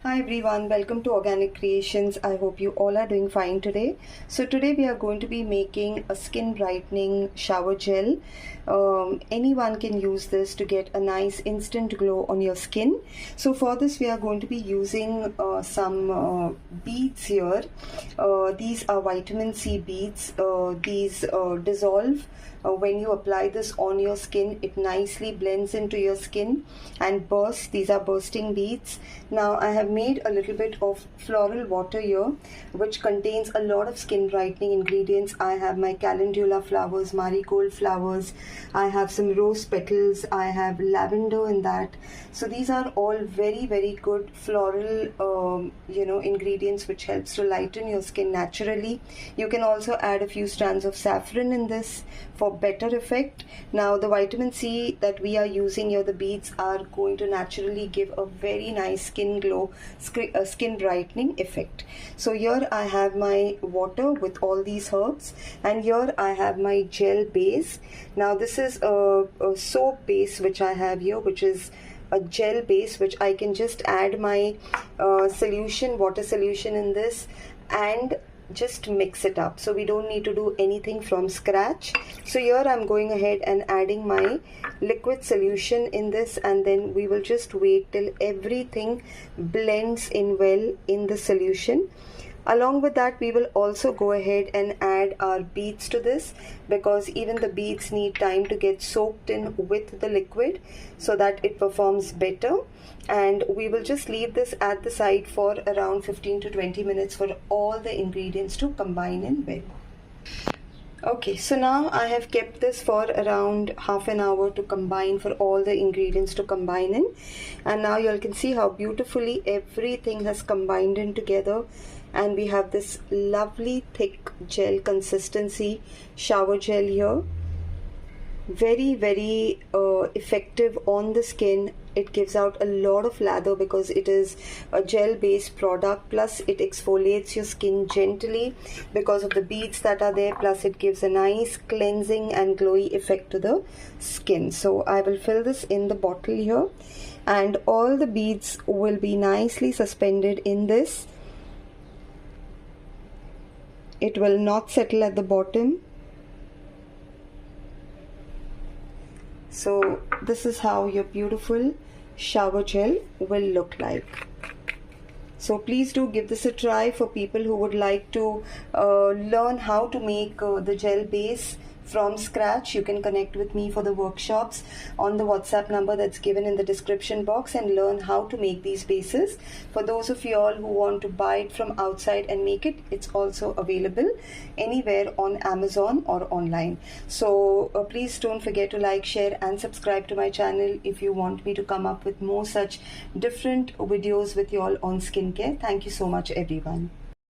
Hi everyone, welcome to Organic Creations. I hope you all are doing fine today. So today we are going to be making a skin brightening shower gel. Anyone can use this to get a nice instant glow on your skin. So for this we are going to be using some beads here. These are vitamin C beads. These dissolve. When you apply this on your skin, it nicely blends into your skin and bursts. These are bursting beads. Now I have made a little bit of floral water here which contains a lot of skin brightening ingredients. I have my calendula flowers, marigold flowers, I have some rose petals, I have lavender in that. So these are all very good floral ingredients which helps to lighten your skin naturally. You can also add a few strands of saffron in this for better effect. Now the vitamin C that we are using here, the beads, are going to naturally give a very nice skin glow, skin brightening effect. So here I have my water with all these herbs, and here I have my gel base. Now this is a soap base which I have here, which is a gel base which I can just add my water solution in this and just mix it up. So we don't need to do anything from scratch. So here I'm going ahead and adding my liquid solution in this, and then we will just wait till everything blends in well in the solution. Along with that, we will also go ahead and add our beads to this, because even the beads need time to get soaked in with the liquid so that it performs better. And we will just leave this at the side for around 15 to 20 minutes for all the ingredients to combine in well. Okay, so now I have kept this for around half an hour to combine, for all the ingredients to combine in. And now you all can see how beautifully everything has combined in together. And we have this lovely thick gel consistency shower gel here. Very effective on the skin. It gives out a lot of lather because it is a gel based product, plus it exfoliates your skin gently because of the beads that are there, plus it gives a nice cleansing and glowy effect to the skin. So I will fill this in the bottle here, and all the beads will be nicely suspended in this. It will not settle at the bottom. So this is how your beautiful shower gel will look like. So please do give this a try for people who would like to learn how to make the gel base from scratch. You can connect with me for the workshops on the WhatsApp number that's given in the description box and learn how to make these bases. For those of you all who want to buy it from outside and make it, it's also available anywhere on Amazon or online. So please don't forget to like, share and subscribe to my channel if you want me to come up with more such different videos with you all on skincare. Thank you so much everyone.